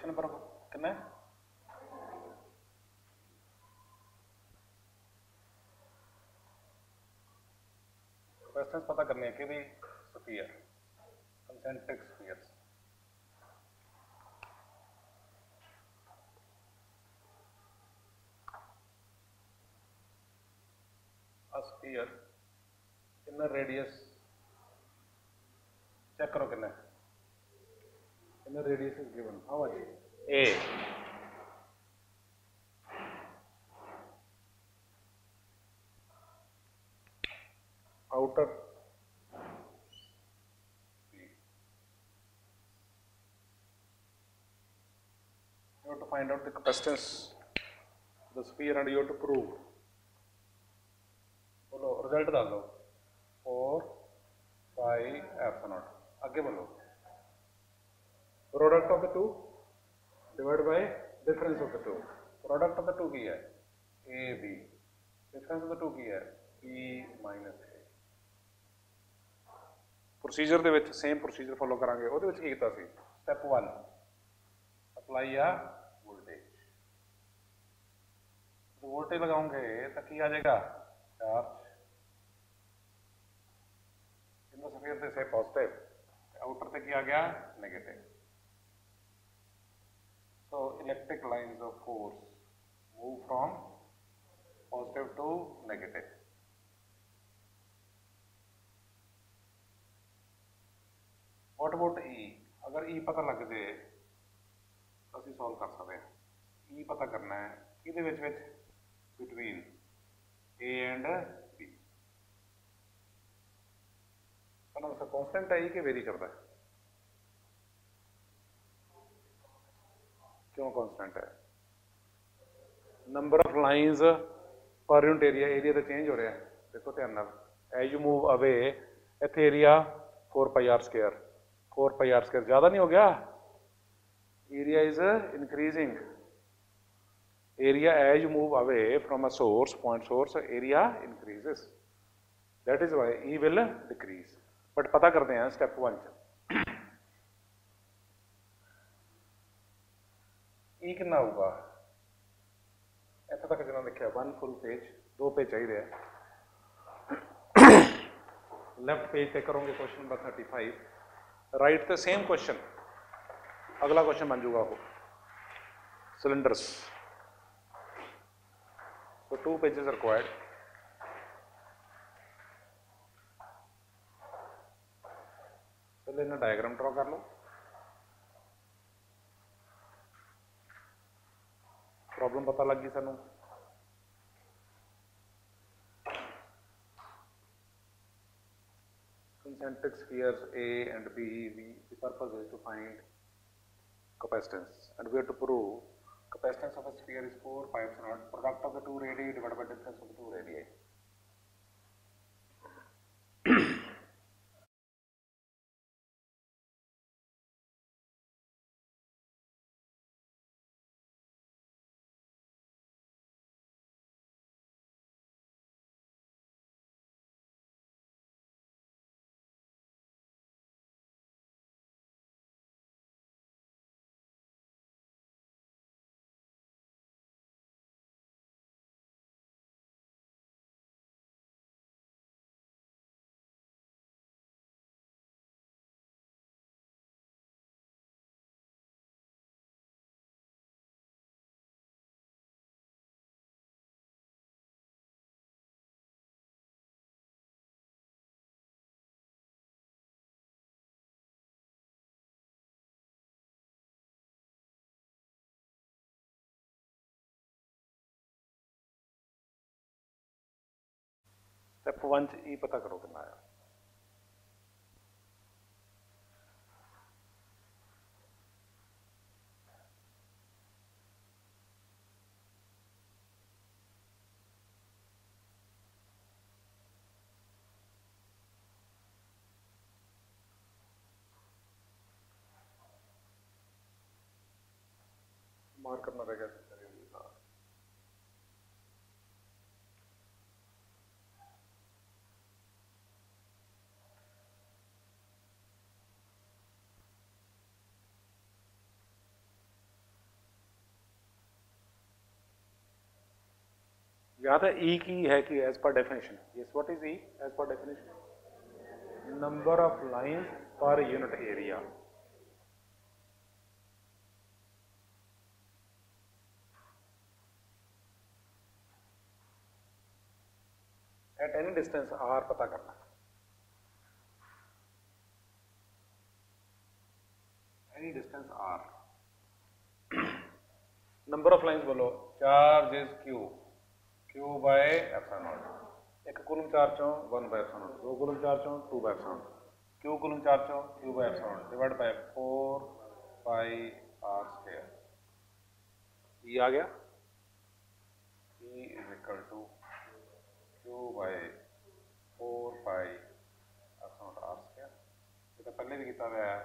Question number कितना है? Questions पता करने के भी sphere, concentric spheres. A sphere inner radius check करो कितना है। inner radius is given how much? A. outer B. You have to find out the capacitance of the sphere and you have to prove. बोलो result डाल दो 4 5 epsilon. आगे बोलो product of the two divide by difference of the two. Product of the two की है a b, difference of the two की है B minus ए। Procedure ਦੇ ਵਿੱਚ सेम प्रोसीजर फॉलो करांगे। ਉਹਦੇ ਵਿੱਚ ਕੀ ਕੀਤਾ ਸੀ? स्टैप 1 अप्लाई या वोल्टेज। तो वोल्टेज लगाओगे तो क्या आ जाएगा? चार्ज इन द स्फीयर से से पॉजिटिव, आउटर से क्या आ गया? Negative. So electric lines of force move from positive to negative. What about E? अगर ई पता लग जाए तो ਅਸੀਂ सॉल्व कर सकते हैं। ई पता करना है ਇਹਦੇ ਵਿੱਚ बिटवीन ए एंड बी। तो कांस्टेंट है कि वेरी करता है? क्यों कांस्टेंट है? Number of lines per unit area, area तो चेंज हो रहा है। देखो ध्यान नाल एज यू मूव अवे इत्थे area 4 pi are square, 4 pi are square ज़्यादा नहीं हो गया? Area is increasing. Area as you move away from a source, point source, area increases. That is why E will decrease. But पता करते हैं step 1 ई कितना होगा? इतना तक जिन्होंने लिखा 1 फुल पेज, 2 पेज चाहिए। लेफ्ट पेज पे करोगे question number 35, right the same question. अगला क्वेश्चन बन जाऊगा वो सिलेंडर्स। so 2 pages required। पहले इन्हें डायग्राम ड्रॉ कर लो। प्रॉब्लम पता लग गई सानू। concentric spheres A and B, the purpose is to find capacitance and we have to prove capacitance of a sphere is 4 pi epsilon product of the two radii divided by difference of the two radii। Step 1 ई पता करो कितना आया। Mark करना रहेगा। यहाँ पे ई की है कि as per definition, yes what is E as per definition? Number of lines per unit area. At any distance R पता करना, any distance R. Number of lines बोलो, charge is Q, Q by epsilon naught. एक coulomb charge चो 1 by epsilon naught, दो coulomb charge चो 2 by epsilon naught, Q coulomb charge चो Q by epsilon not divide by 4 pi are square. ये आ गया, E is equal to q by 4 pi epsilon not r square. ये तो पहले भी किया हुआ है।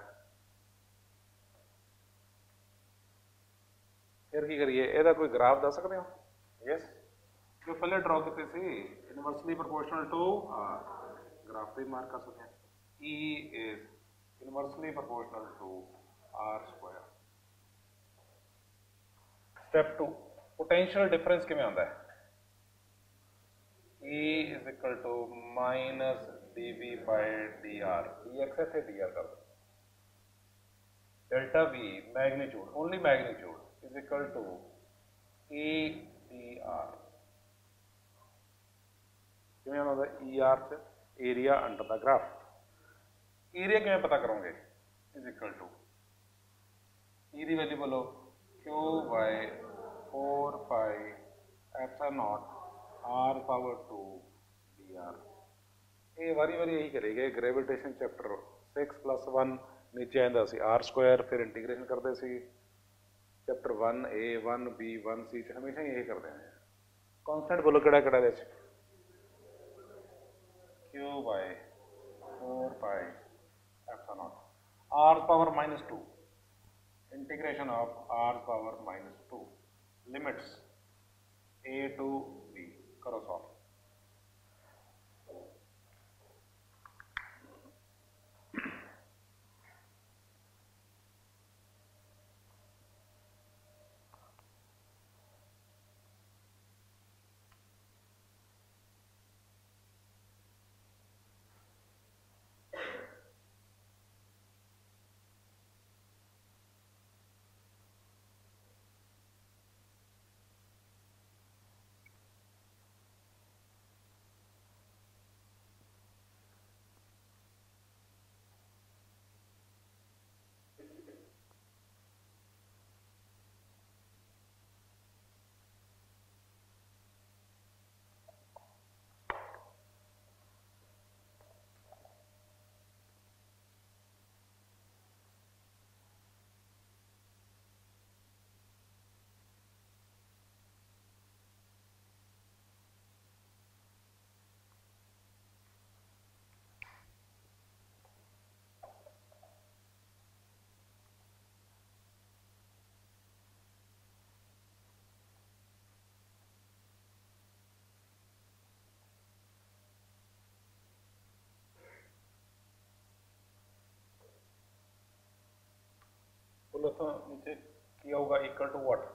फिर की करिए, ਇਹਦਾ कोई ग्राफ दस सकते हो? यस, जो पहले ड्रॉ किए थे inversely proportional to R, graph पे मार्क कर सकते हैं। E is inversely proportional to R square. Step 2, potential difference किमें आता है? E is equal to minus D V by D R, D X है डी आर कर दो, delta V magnitude, only magnitude is equal to A D R. किमें आता है? E R से area under the graph. Area किमें पता करोगे? इज इक्वल टू ई दी वैल्यू बोलो Q by 4 pi epsilon not R power 2 D R. ये वारी वारी यही करेंगे। ग्रेविटेशन चैप्टर 6+1 नीचे आंदा सी आर स्क्वायर, फिर इंटीग्रेशन करते सी चैप्टर 1A 1B 1C हमेशा यही करते हैं। कॉन्स्टेंट बोलो किहड़ा किहड़ा दे Q by 4 pi epsilon not R power -2 integration of R power -2 limits A to B करो सॉल्व। बोलो तो नीचे किया होगा इक्वल टू व्हाट?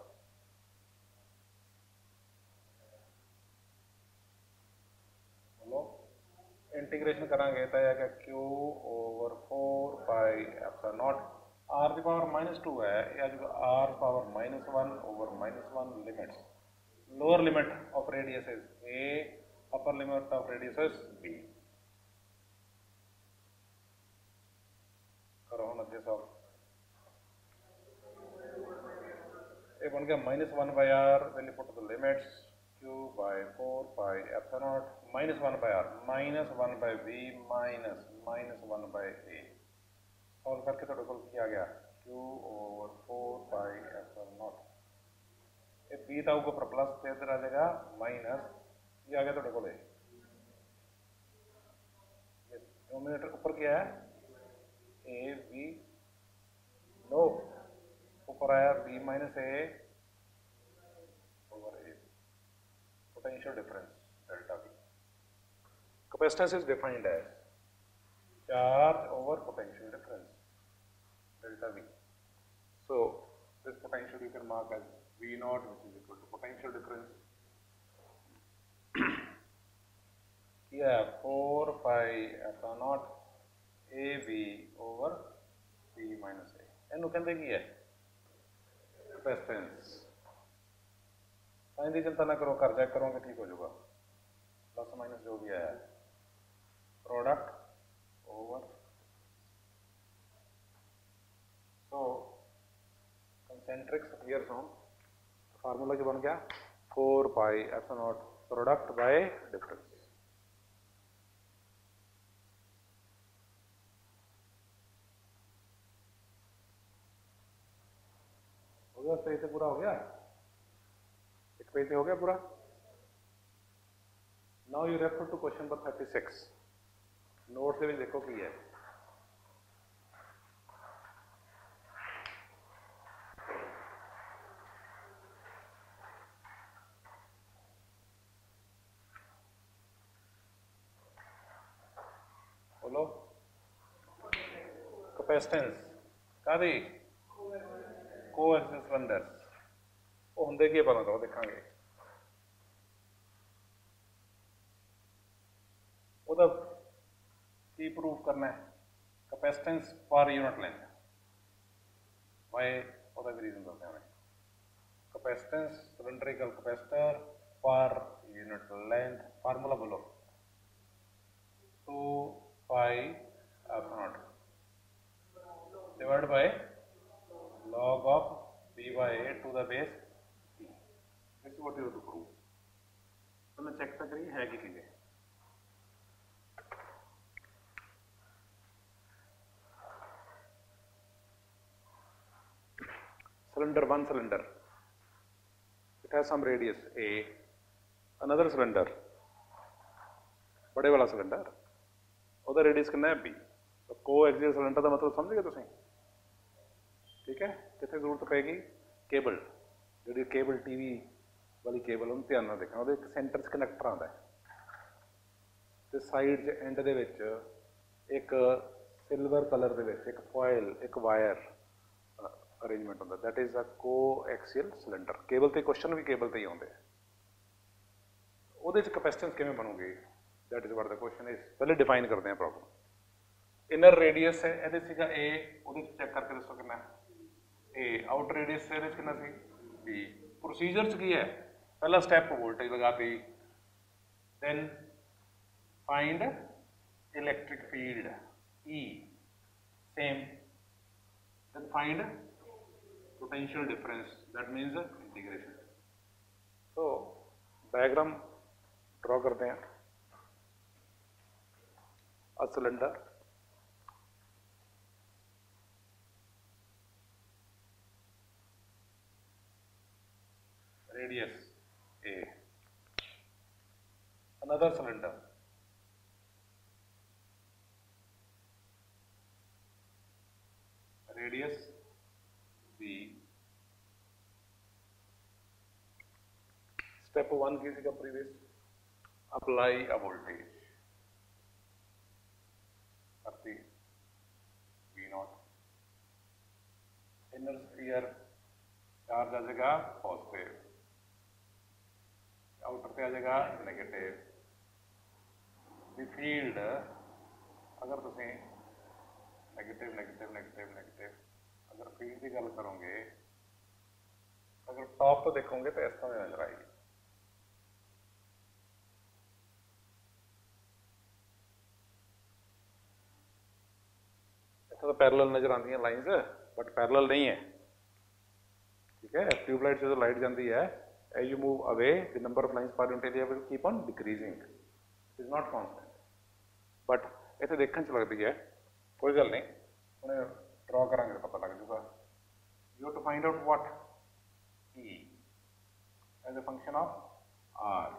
बोलो इंटीग्रेशन करांगे तो आएगा Q over 4 pi epsilon not R की पावर -2 है या जो R power -1 over -1 limits, lower limit of radius is A, upper limit of radius is B. करो हम अगे सॉल्व। ये बन गया -1/r when you put the limits q by 4 pi epsilon naught -1/r -1/v -1/a। Solve करके तो total किया गया q over 4 pi epsilon naught। ये b था ऊपर प्लस से इधर आ जाएगा माइनस, ये आ गया तो टोटल है। ये डिनोमिनेटर ऊपर क्या है? a v नो ऊपर आया b minus a over a, potential difference delta v। Capacitance is defined as charge over potential difference delta v। So this potential you can mark as V naught, which is equal to potential difference है 4 pi epsilon naught A B over B minus A, इनू कहते की है capacitance. Sign की चिंता ना करो, कर चेक करोगे ठीक हो जाएगा, प्लस माइनस जो भी आया प्रोडक्ट ओवर। सो कंसेंट्रिक स्फीयर्स हों, फार्मूला जो बन गया 4 pi epsilon not product bye difference. हो गया, पेज से पूरा हो गया, एक पेज से हो गया पूरा। Now you refer to question number 36, note से भी देखो की है। बोलो कैपेसिटेंस कादी कोएक्सियल सिलेंडर वो होंगे की पता करो, देखांगे ਉਹਦਾ ਕੀ प्रूफ करना है कैपेसिटेंस पर यूनिट लेंथ। मैं ਉਹਦਾ भी रीजन दसदा मैं capacitance cylindrical capacitor per unit length, formula बोलो 2 pi epsilon not divide by log of b by a to the base t। This what you have to prove. तो मैं check तो करिए है कि चीजें cylinder, one cylinder, it has some radius a, another cylinder बड़े वाला cylinder ਉਹਦਾ रेडियस कितना है b। तो कोएक्सियल सिलेंडर का मतलब समझ गए तुम, ठीक है। कितने जरूरत पेगी केबल, जी केबल टीवी वाली केबल, उन्हें ध्यान नाल देखना, वो सेंटर च कनैक्टर आता है, तो साइड एंड दे विच एक सिल्वर कलर दे विच एक फॉयल एक वायर अरेंजमेंट होंदा, that is a coaxial cylinder. Cable ते क्वेश्चन भी केबल ते ही आउंदे, ਉਹਦੇ ਚ कैपेसिटेंस किवें बनूगी, that is what the question is. पहले डिफाइन करते हैं प्रॉब्लम। इनर रेडियस है ਇਹਦੇ ਸੀਗਾ a, ਉਹਦੇ ਚ चेक करके दसो कितना ए, आउटर रेडियस ਇਹਦੇ ਚ कितना सी b। प्रोसीजर च की है, पहला स्टैप वोल्टेज लगाती, then find electric field E, same, then find potential difference, that means integration. तो डायग्राम ड्रॉ करते हैं। A cylinder, radius a, another cylinder, radius b। Step 1 की सी का प्रीवियस, अप्लाई अ वोल्टेज करती V0, इनर स्फीयर चार्ज आ जाएगा positive, outer पे आ जाएगा negative. दी field अगर तुम नेगेटिव नेगेटिव नेगेटिव नेगेटिव अगर फील्ड की गल करोगे, अगर टॉप तो देखोगे तो इस तरह नजर आएगी। इतना तो पैरेलल नजर आती हैं लाइंस, बट पैरेलल नहीं है, ठीक है। ट्यूबलाइट से जो लाइट जाती है, as you move away the number of lines per unit area will keep on decreasing, it is not constant, but इतने देखने च लगती है, कोई गल नहीं, उन्हें ड्रॉ करांगे तो पता लग जाएगा। you have to find out what E as a function of R।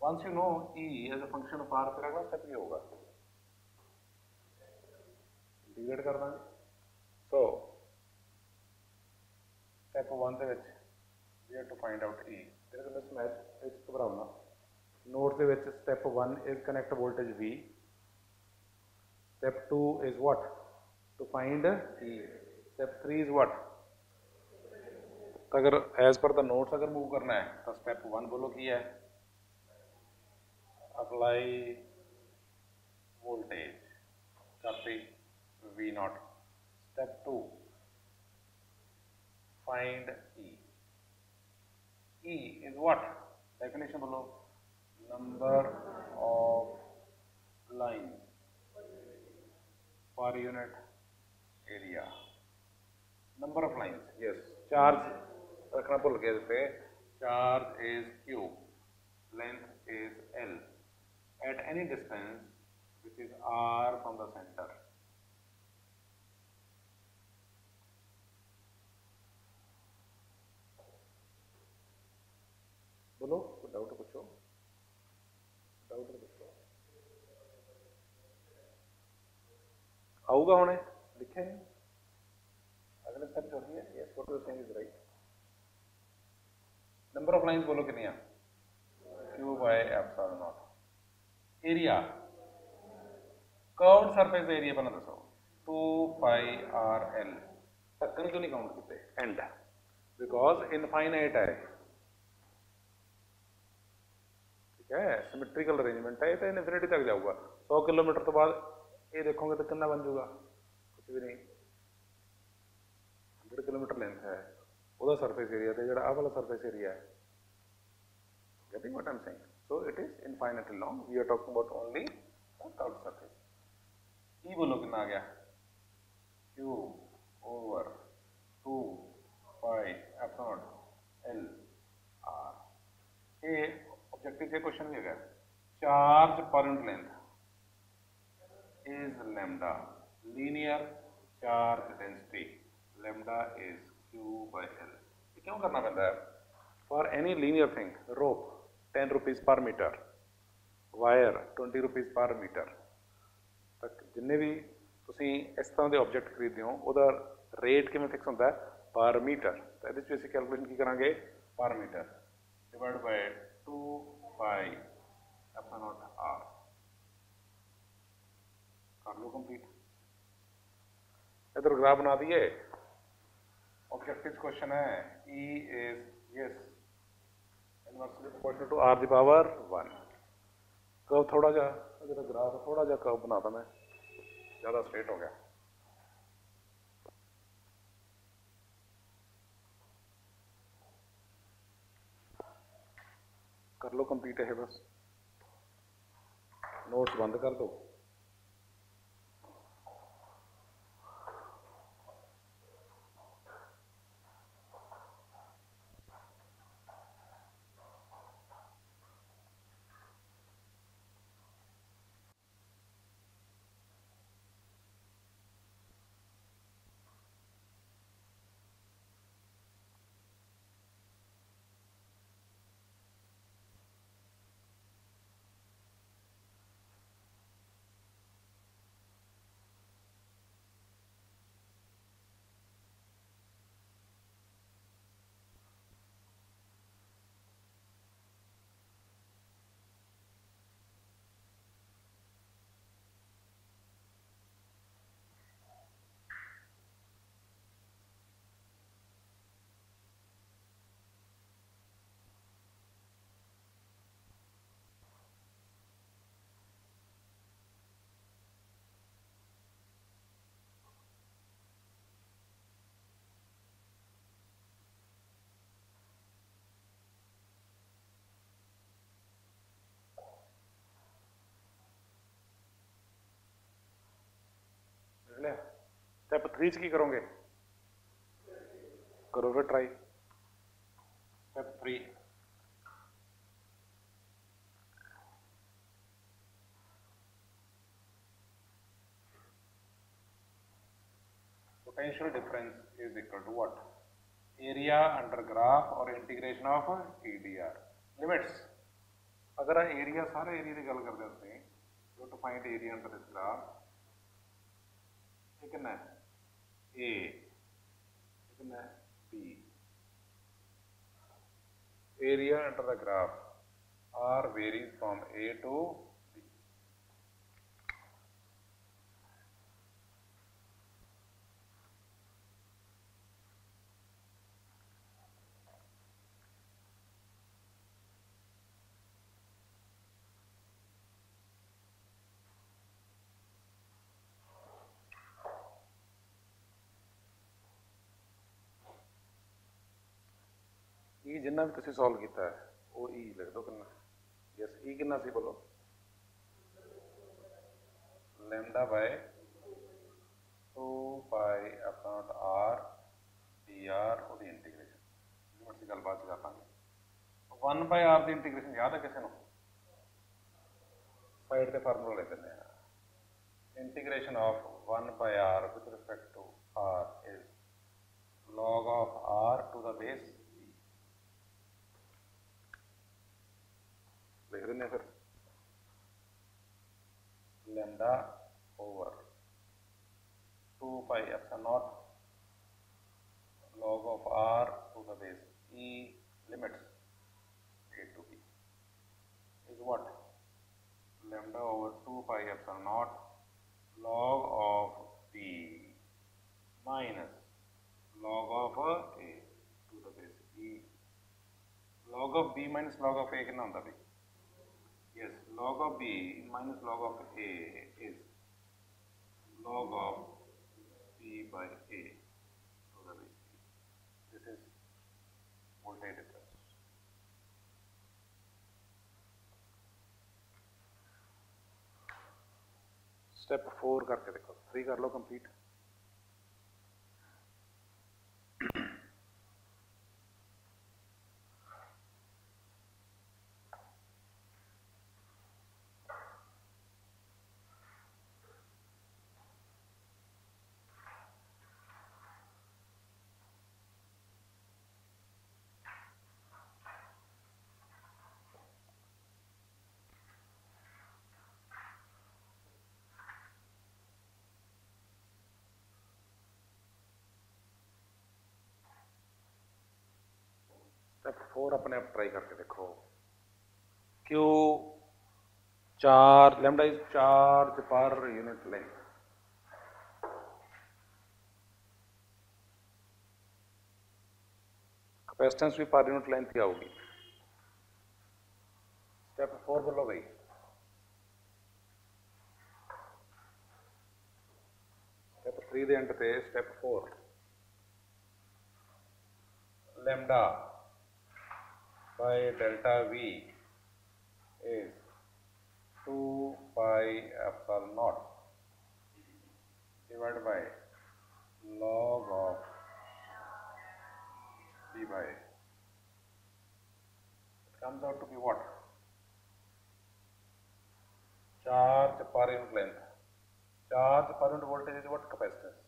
once you know E as a function of R, फिर अगला स्टेप ये होगा इंटीग्रेट कर देंगे। so स्टेप 1 ਦੇ ਵਿੱਚ we have to find out E। ਇਹਦੇ ਵਿੱਚ ਮਿਸਮੈਚ ਇਸ ਘਬਰਾਉਣਾ। ਨੋਟ ਦੇ ਵਿੱਚ step 1 is connect voltage V, step 2 is what, to find E, step 3 is what। अगर एज पर द नोट्स अगर मूव करना है तो स्टेप 1 बोलो की है apply voltage, copy V naught. Step 2, find E. E is what? Definition below. Number of lines per unit area. Number of lines, yes. Charge रखना भूल गए इस पे. Charge is Q, length is L. At any distance which is R from the center. बोलो, doubt पूछो, doubt पूछो. आऊगा होने लिखे नहीं. अगले स्टेप जो है ये photo same is right. Number of lines बोलो कितनी है? Q by epsilon naught. Area, curved surface area बना दसो 2 pi r l. ढक्कन क्यों नहीं काउंट करते? एंड बिकॉज इनफाइनाइट है. ठीक है, सिमेट्रिकल अरेंजमेंट है, ये तो इनफिनिटी तक जाऊगा. 100 किलोमीटर तो बाद ये देखोगे तो कितना बन जाऊगा? कुछ भी नहीं. 100 किलोमीटर लेंथ है ਉਹਦਾ ਸਰਫੇਸ ਏਰੀਆ ਤੇ ਜਿਹੜਾ ਆਹ ਵਾਲਾ ਸਰਫੇਸ ਏਰੀਆ ਹੈ. Getting what I'm saying? So it is infinitely long. We are talking about only the curved surface. E बोलो कितना आ गया? Q over 2 pi epsilon L R. ये ऑब्जेक्टिव से क्वेश्चन भी है. चार्ज पर unit length is lambda. Linear charge density lambda is Q by L. ये क्यों करना पड़ता है? For any linear thing, rope 10 rupees per meter, wire 20 rupees per meter. तक जिन्ने भी तुसी इस तरह के ऑब्जेक्ट खरीदते हो ਉਹਦਾ रेट किवें फिक्स होता है? पर मीटर. तो ਇਹਦੇ ਵਿੱਚ ਅਸੀਂ ਕੈਲਕੂਲੇਸ਼ਨ ਕੀ ਕਰਾਂਗੇ? Per metre divide by 2 pi epsilon naught r. कर लो कंप्लीट. इधर ग्राफ बना दिए. ऑब्जेक्टिव क्वेश्चन है. E is yes inversely proportional to r the power 1. Curve थोड़ा जा इधर ग्राफ थोड़ा जा कर्व बनाता मैं, ज़्यादा स्ट्रेट हो गया. कर लो कंप्लीट है बस. नोट्स बंद कर दो. स्टेप 3 की करोगे? करो फिर try. Step 3 potential difference is equal to what? Area under graph or integration of EDR. Limits. अगर एरिया सारे एरिया की गल करते हैं so to find area under this graph ये कितना है? A, कितना है? B. Area under the graph R varies from A to B. जिन्ना भी तुसीं सॉल्व किया है वो ई लिख दो कितना यस ई कितना सी बोलो lambda by 2 pi upon r d r और इंटीग्रेशन लिमिट की गल बाद कर लांगे 1 बाय आर की इंटीग्रेशन याद है किसी को साइड से फार्मूला ले देने integration of 1 by r with respect to r is log of r to the base b लिख देने फिर lambda over 2 pi epsilon naught log of r to the base e limits a to b is what lambda over 2 pi epsilon naught log of b minus log of a to the base e log of b minus log of a कितना होता है yes log of b minus log of a is log of b by a to the base e this is voltage difference step 4 करके देखो 3 कर लो complete step 4 अपने आप try करके देखो Q charge lambda is charge पर unit length capacitance भी पर यूनिट लेंथ ही आऊगी स्टेप 4 बोलो भाई स्टेप 3 ਦੇ एंड ਤੇ step 4 lambda by delta v is 2 pi epsilon naught divided by log of b by a. It comes out to be what? Charge per unit length. Charge per unit voltage is what? Capacitance.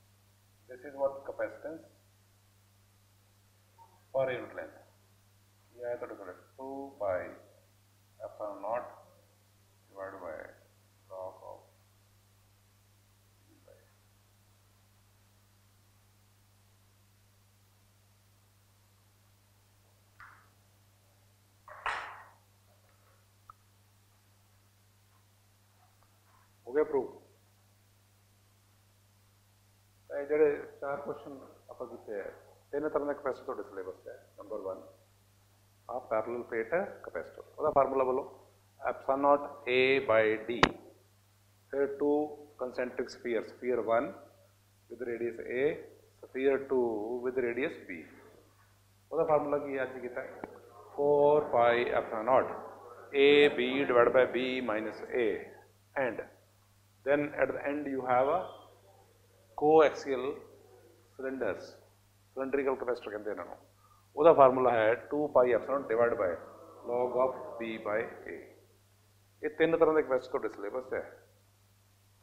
This is what? Capacitance per unit length. यह है तो different 2 pi epsilon not divided by log of b by हो गया prove ਜਿਹੜੇ 4 question ਆਪਾਂ ਕੀਤੇ ਹੈ ਤਿੰਨ ਤਰ੍ਹਾਂ ਦੇ ਕੈਪੈਸਿਟਰ ਤੁਹਾਡੇ ਸਿਲੇਬਸ ਹੈ ਨੰਬਰ 1 आप पैरेलल प्लेट है कैपेसिटर ਉਹਦਾ फार्मूला बोलो epsilon not a by d फिर 2 concentric spheres sphere 1 with radius a sphere 2 with radius b ਉਹਦਾ फार्मूला ਕੀ ਅੱਜ ਕੀਤਾ 4 pi epsilon naught a b divided by b minus a and then at the end you have a coaxial cylinders cylindrical capacitor ਕਹਿੰਦੇ ਇਹਨਾਂ ਨੂੰ ਉਹਦਾ formula ਹੈ 2 pi epsilon divide by log of b by a ਇਹ ਤਿੰਨ ਤਰ੍ਹਾਂ ਦੇ ਕੈਪੈਸਿਟਰ ਤੁਹਾਡੇ ਸਿਲੇਬਸ ਹੈ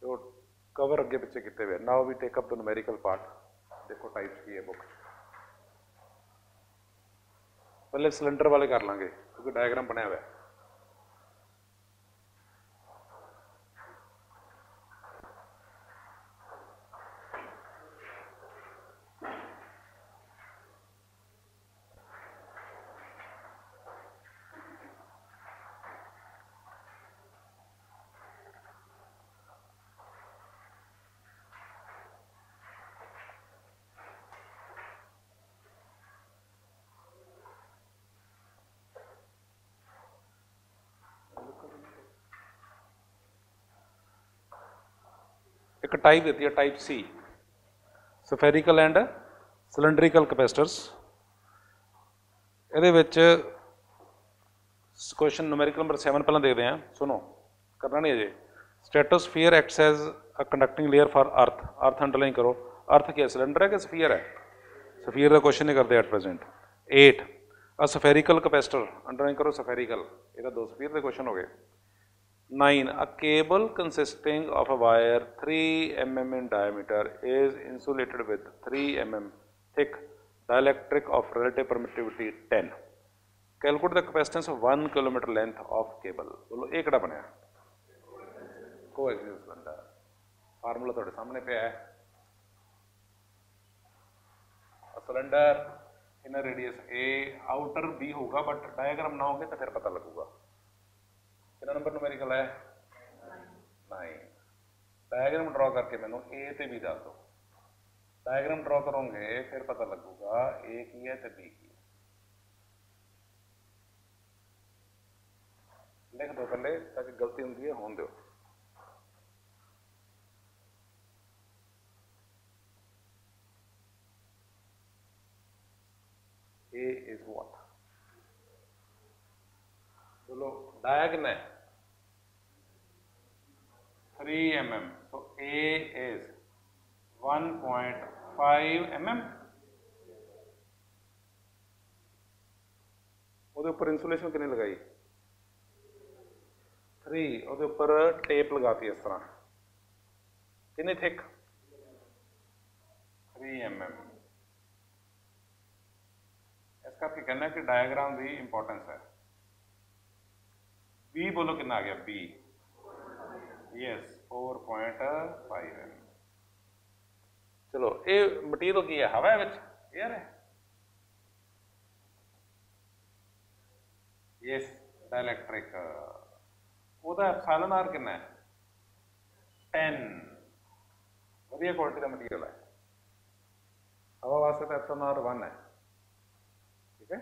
ਤੇ ਉਹ ਕਵਰ ਅੱਗੇ ਪਿੱਛੇ ਕੀਤੇ ਹੋਏ now we take up the numerical part ਦੇਖੋ ਟਾਈਪਸ ਕੀ ਹੈ ਬੁੱਕ ਪਹਿਲੇ ਸਿਲੰਡਰ ਵਾਲੇ ਕਰ ਲਾਂਗੇ ਕਿਉਂਕਿ ਡਾਇਗਰਾਮ ਬਣਿਆ ਹੋਇਆ ਹੈ एक टाइप देती है type C spherical and cylindrical capacitors ਇਹਦੇ ਵਿੱਚ क्वेश्चन न्यूमेरिकल नंबर 7 पहले देखते हैं, सुनो करना नहीं अजे। Stratosphere acts as a conducting layer for earth, earth underline करो। अर्थ क्या सिलेंडर है कि स्फीयर है? स्फीयर का क्वेश्चन नहीं करते at present. 8 a spherical capacitor, underline करो सफेरिकल, ये दो स्फीयर के क्वेश्चन हो गए। 9 a cable consisting of a wire 3 mm in diameter is insulated with 3 mm thick dielectric of relative permittivity 10। Calculate the capacitance of 1 kilometre length of cable. बोलो ये किहड़ा बनया? Coaxial cylinder. Formula तुहाडे सामने पे है। सिलेंडर इनर रेडियस ए, outer B होगा, but diagram ना होगे तो फिर पता लगूगा। कितना नंबर न्यूमेरिकल है? 9। डायग्राम ड्रॉ करके मैनू ए ते बी दस दो। डायग्राम ड्रॉ करोगे फिर पता लगूगा ए की है तो बी की है। लिख दो पहले ताकि गलती होंगी है होने दो। ए इज व्हाट? बोलो diagonal 3 mm, so A is 1.5 mm। ਉਹਦੇ ਉੱਪਰ इंसुलेशन कितनी लगाई? 3। ਉਹਦੇ ਉੱਪਰ टेप लगाती इस तरह, कितनी थिक? 3 mm। इस करके कहना कि डायग्राम की इंपॉर्टेंस है। बी बोलो कितना आ गया? B yes 4.5 mm। चलो ये मटीरियल की है? हवा है, एयर है। यस डाइलैक्ट्रिक। ਉਹਦਾ एप्सिलॉन आर कितना है? 10। वधिया क्वालिटी का मटीरियल है। हवा वास्ते तो एप्सिलॉन आर 1 है, ठीक है।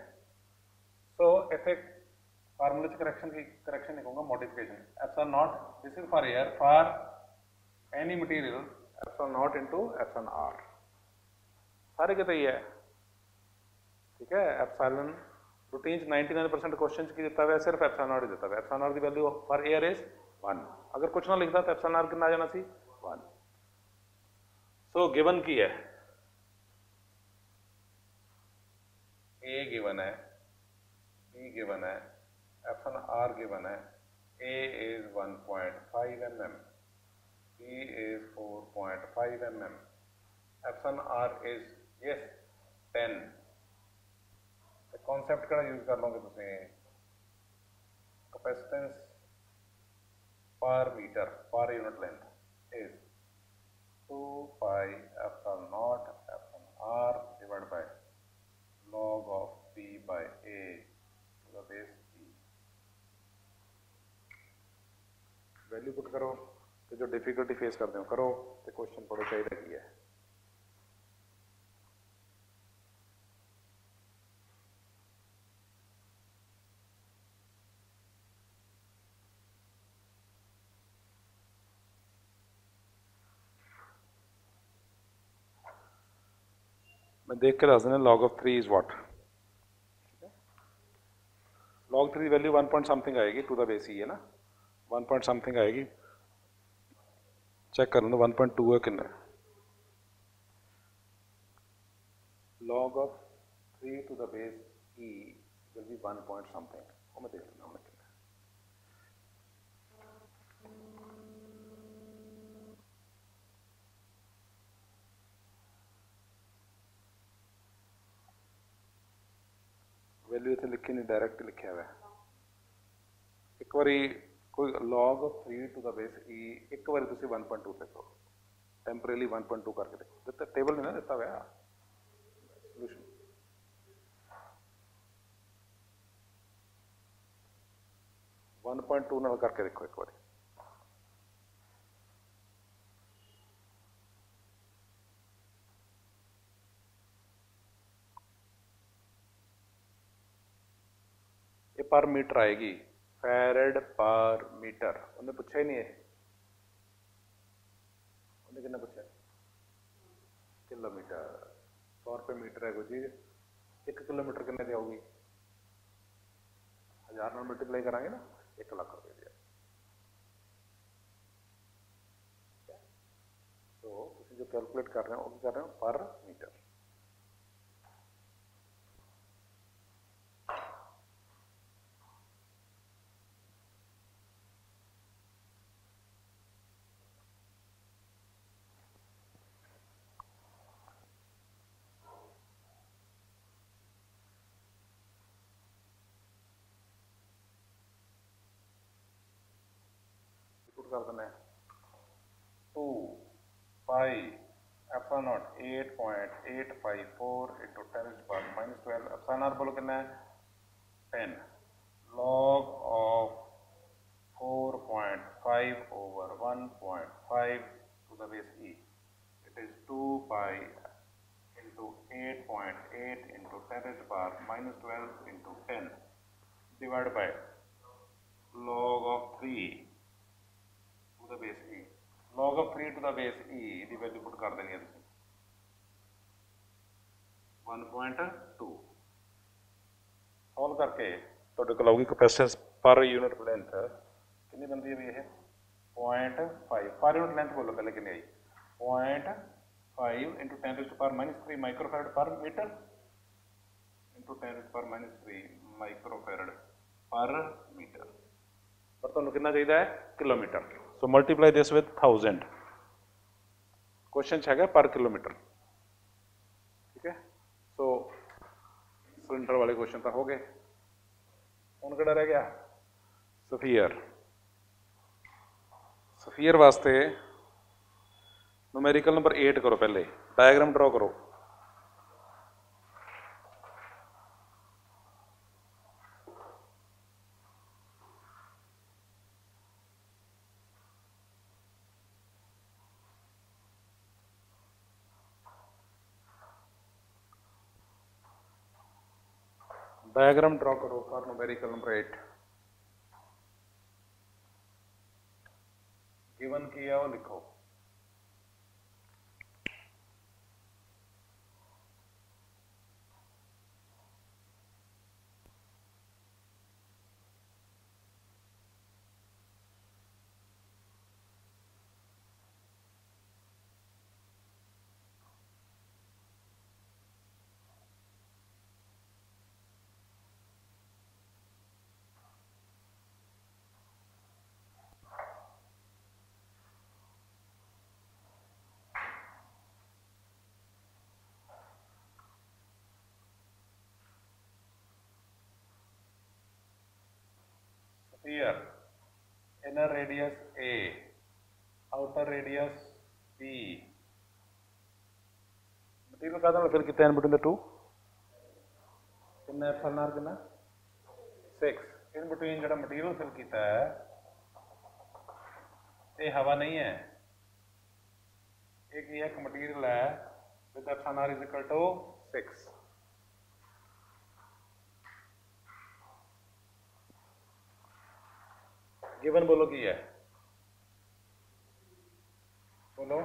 सो इतने फार्मूले करेक्शन नहीं कहूँगा, modification. Epsilon nought, this is for air, for any material epsilon nought into epsilon r, सारे कितने ही है, ठीक है। एप्सिलॉन रूटीन 99% क्वेश्चन की दिता हुआ सिर्फ एप्सिलॉन आर ही दिता हुआ। एप्सिलॉन आर की वैल्यू फॉर एयर इज 1। अगर कुछ ना लिखता तो एप्सिलॉन आर कितना आ जाना सी? 1। सो गिवन की है, ए गिवन है, बी गिवन है, एप्सिलॉन आर गिवन है। A is 1.5 mm, B is 4.5 mm, epsilon are is yes 10। Concept का यूज कर लोगे तुम, capacitance per metre per unit length is 2 pi epsilon not epsilon R divide by log of b by a to the base e। Value put करो तो जो difficulty face करते हो करो, तो क्वेश्चन पढ़ो चाहिए की है। मैं देख के दस देना। log of 3 is what? log 3 value 1 point something आएगी टू द बेस ई है ना, 1 पॉइंट समथिंग आएगी। चेक कर लो 1.2 है कितना। log of 3 to the base e will be 1 point something। वो मैं देख लेना हूँ कितना। वैल्यू इतने लिखी नहीं, डायरेक्ट लिखा हुआ है। एक बारी कोई log of 3 to the base e एक बारी तुसी 1.2 लिखो, टेम्परेली 1.2 करके देखो। दिता टेबल नहीं ना दिता हुआ सोल्यूशन। वन 1.2 नाल करके देखो एक बार। ये पर मीटर आएगी, फैरड पर मीटर। उन्हें पूछा ही नहीं है, उन्हें कितना पूछा? किलोमीटर। 100 रुपये मीटर है कोई चीज, 1 किलोमीटर कितने की होगी? 1000 ਨਾਲ ਮਲਟੀਪਲਾਈ ਕਰਾਂਗੇ ਨਾ 1 ਲੱਖ ਰੁਪਏ ਦੀ। तो ਤੁਸੀਂ जो कैलकुलेट कर रहे हो वो कर रहे हो पर मीटर। कर देना है 2 pi epsilon nought 8.854 into 10⁻⁻12 epsilon r बोलो कितना है 10 log of 4.5 over 1.5 to the base e, it is 2 pi into 8.8 into 10⁻⁻12 into 10 divided by log of 3 to the base e। log of 3 to the base e the value ਪੁੱਟ ਕਰ ਦੇਣੀ ਹੈ ਤੁਸੀਂ 1.2। Solve ਕਰਕੇ ਤੁਹਾਡੇ ਕੋਲ ਆਊਗੀ ਕਪੈਸਿਟੈਂਸ ਪਰ ਯੂਨਿਟ ਲੈਂਥ ਕਿੰਨੀ ਬਣਦੀ ਹੈ ਵੀ ਇਹ 0.5 ਪਰ ਯੂਨਿਟ ਲੈਂਥ ਬੋਲੋ ਪਹਿਲੇ ਕਿੰਨੀ ਆਈ 0.5 into 10⁻⁻3 ਮਾਈਕਰੋਫੈਰਡ ਪਰ ਮੀਟਰ into 10⁻⁻3 ਮਾਈਕਰੋਫੈਰਡ ਪਰ ਮੀਟਰ। ਪਰ ਤੁਹਾਨੂੰ ਕਿੰਨਾ ਚਾਹੀਦਾ ਹੈ kilometre. So multiply this with 1000। Question है पर किलोमीटर, ठीक है। सो सिलेंडर वाले क्वेश्चन तो हो गए। हुण किहड़ा रह गया स्फीयर। स्फीयर वास्ते न्यूमेरिकल नंबर 8 करो, पहले डायग्राम ड्रॉ करो। डायग्राम ड्रॉ करो फॉर न्यूमेरिकल नंबर 8। गिवन किया वो लिखो। Sphere, inner radius A, outer radius B। Material का फिल कितना इन बिटवीन द टू कितना एप्सिलॉन आर कितना 6। इन बिटवीन जो मटीरियल फिल किया है ये हवा नहीं है, एक ये एक मटीरियल है with epsilon are is equal to 6। Given बोलो की है, बोलो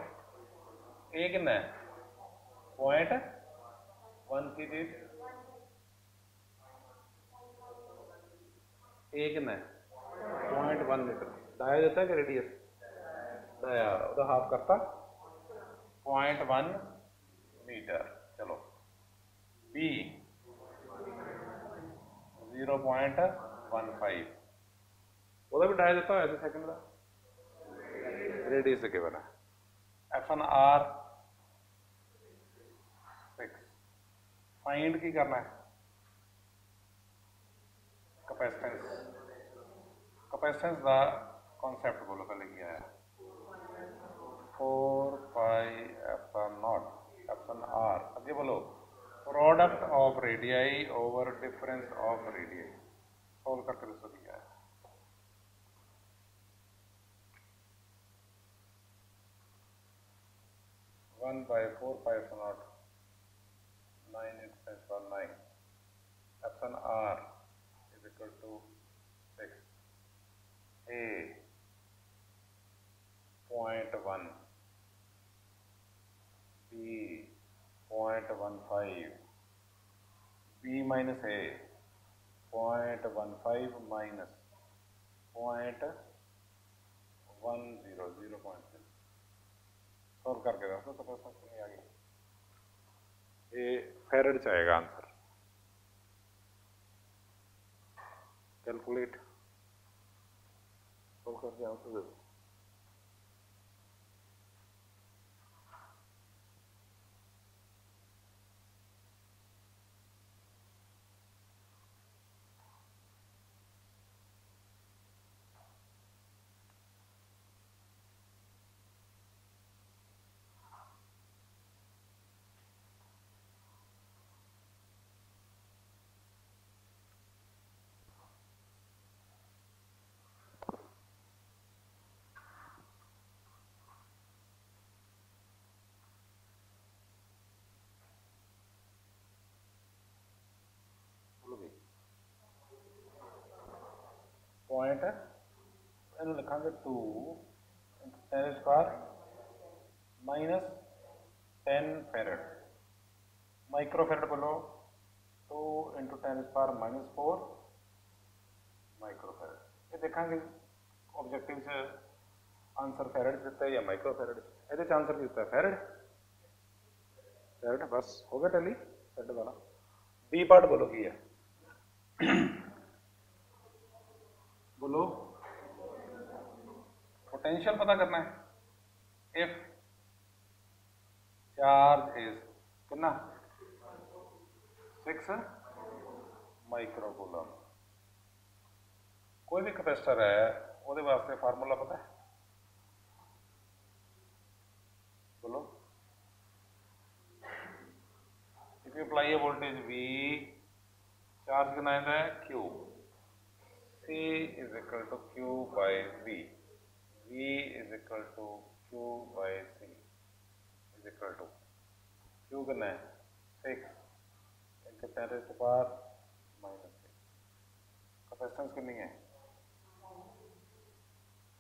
ए कितना है 0.1 की चीज ए कितना है 0.1 मीटर। डाया देता है कि रेडियस डाया उधर हाफ करता 0.1 मीटर। चलो बी 0.15 ਉਹਦਾ ਵੀ डाया देता है ऐसे सेकंड का रेडियस से गिवन है। Epsilon are 6। फाइंड की करना है कैपेसिटेंस। कैपेसिटेंस का कॉन्सेप्ट बोलो पहले क्या है 4 pi epsilon not epsilon r. आगे बोलो product of radii over difference of radii. Solve करके दसो क्या है 1 by 4 pi epsilon naught 9 into 10 power 9 epsilon r is equal to 6 a 0.1 b 0.15 b minus a 0.15 minus 0.100 0.6 solve करके देखो तो कैसा नहीं आ गई। ये फैरेड च आएगा आंसर। कैलकुलेट सॉल्व करके आओ तो देखो। पॉइंट इन लिखांगे 2 into 10 square minus 10 farad. Micro farad बोलो 2 into 10 square minus 4 micro farad. ये देखेंगे ऑब्जेक्टिव से आंसर फेरेड देता है या माइक्रो फेरेड। ये आंसर देता है फेरेड। फेरेड बस हो गया टैली फेरेड वाला। बी पार्ट बोलो की है बोलो पोटेंशियल पता करना है। इफ चार्ज इज कितना 6 माइक्रोकूलम। कोई भी कैपेसिटर है वो वास्ते फार्मूला पता है बोलो। If you apply A voltage V charge कितना है Q C is equal to Q by V is equal to Q by C is equal to Q कितना है 6 into 10 raised to power minus 6। Capacitance कितनी है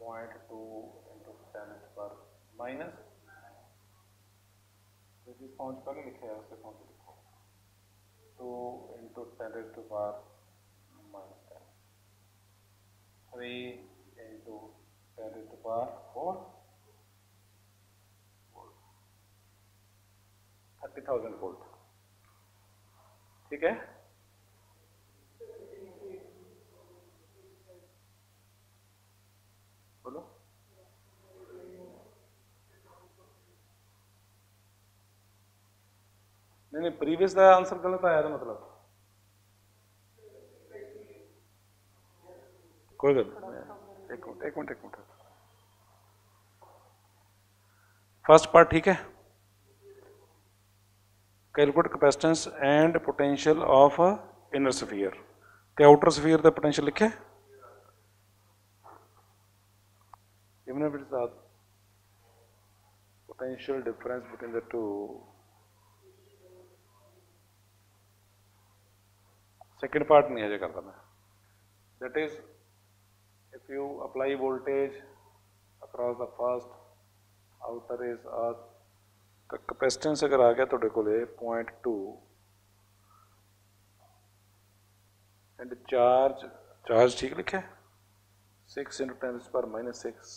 0.2 into 10 raised to power minus जिस पहुंच पर लिखे है उसके पहुंच लिखो 2 into 10 raised to power minus 10 3 into 10 raised to power 4 30,000 volt. ठीक है बोलो। नहीं प्रीवियस का आंसर गलत आया था मतलब कोई गलत। एक मिनट फर्स्ट पार्ट ठीक है। Calculate capacitance and potential of inner sphere ते आउटर स्फीयर का पोटेंशियल लिखे even if it is the potential difference between the two। Second part नहीं है करता मैं। that is if you apply voltage across the first outer is earth तो capacitance अगर आ गया तो को 0.2 एंड चार्ज ठीक लिखे 6 into 10 पर minus 6।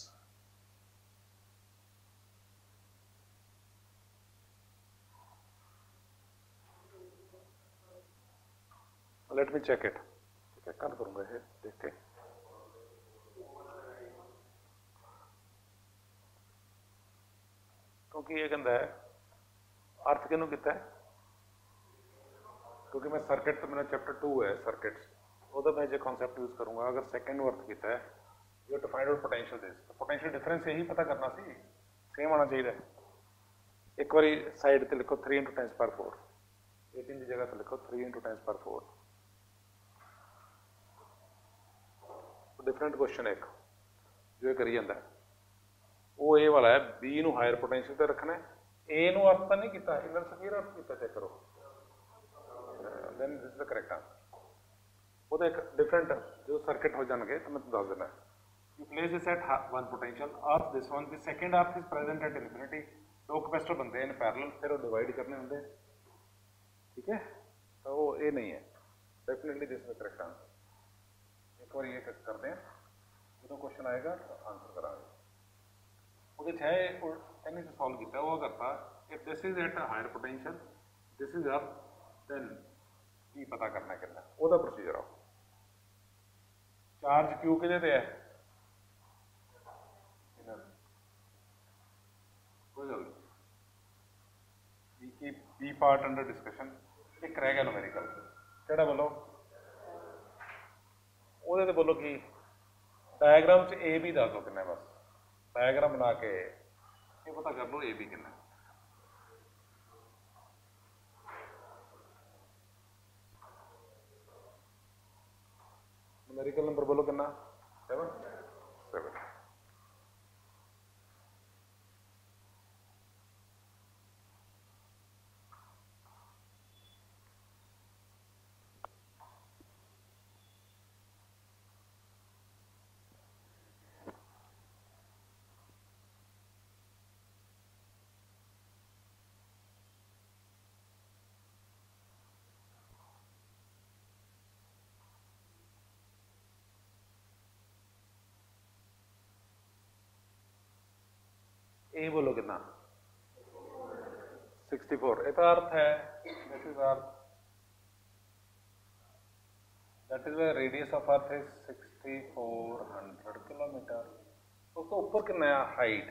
Let me check it. ठीक है कल करूंगा ये देख के। क्योंकि ये कहता है अर्थ किनू किता है क्योंकि मैं सर्किट तो मेरा चैप्टर 2 है सर्किट्स वो मैं जो कॉन्सेप्ट यूज करूंगा। अगर सेकेंड अर्थ किया है you to find out potential this तो पोटेंशियल डिफरेंस यही पता करना सी सेम आना चाहिए। एक बार साइड ते लिखो 3 into 10 पर 4 18 की जगह तो लिखो 3 into 10 पर 4। डिफरेंट क्वेश्चन एक जो करी जाता है वो ए वाला है बी नू हायर पोटेंशियल ते रखना है ए नू अर्थ नहीं किया इनर स्फीयर अर्थ किया चेक करो then this is the correct answer. वो तो एक डिफरेंट जो सर्किट हो जाएंगे तो मैं दस देना you place this eight one potential earth this one the second earth is present at infinity. दो कैपेसिटर बनते हैं इन पैरेलल फिर वो डिवाइड करने होंगे। ठीक है तो वो ए नहीं है definitely this is the correct answer. एक बार ये करते हैं, जो क्वेश्चन आएगा तो आंसर करांगे। ਉਹਦੇ ਚ ਹੈ ਇਹਨੇ से सॉल्व किया वो करता if this is at a higher potential this is up then ਕੀ ਪਤਾ ਕਰਨਾ ਕਿੰਨਾ ਉਹਦਾ ਪ੍ਰੋਸੀਜਰ ਆ। ਚਾਰਜ Q ਕਿਹਦੇ ਤੇ ਹੈ, ਕੋਈ ਗੱਲ ਨਹੀਂ, ਬੀ ਪਾर्ट अंडर डिस्कशन। एक रह गया न्यूमेरिकल, ਕਿਹੜਾ बोलो ਉਹਦੇ ਤੇ बोलो ਕੀ डायग्राम च ए भी दस दो कितना, बस डायग्राम बना के ये पता कर लो ए भी कितना। न्यूमेरिकल नंबर बोलो कितना, 7 7। ए बोलो कितना, 64। इसका अर्थ है this is earth, that is the radius of earth is 6400 kilometre. उसको ऊपर कितना है हाइट,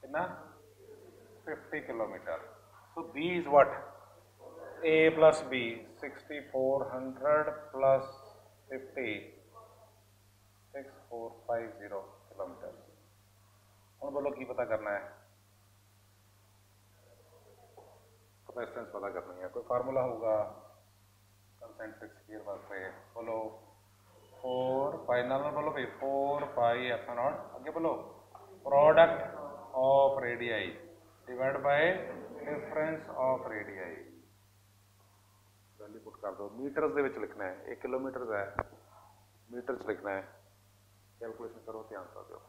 कितना 50 kilometre. So b is what, a plus b, 6400 plus 50, 6450 kilometre. हम बोलो की पता करना है, कैपेसिटेंस पता करनी है, कोई फार्मूला होगा कंसेंट्रिक स्फीयर वास्ते, बोलो 4 पाई, नॉर्मल बोलो भाई 4 पाई एप्सिलॉन नॉट, आगे बोलो product of radii divide by difference of radii. Value put कर दो, मीटर्स दे विच लिखना है, 1 किलोमीटर है मीटर च लिखना है, कैलकुलेशन करो, ध्यान से दो।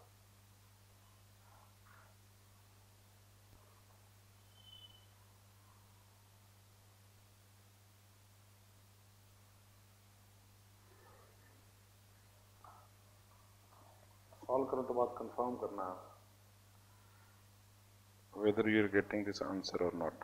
सॉल्व करने तो बाद कंफर्म करना whether you are getting this answer or not।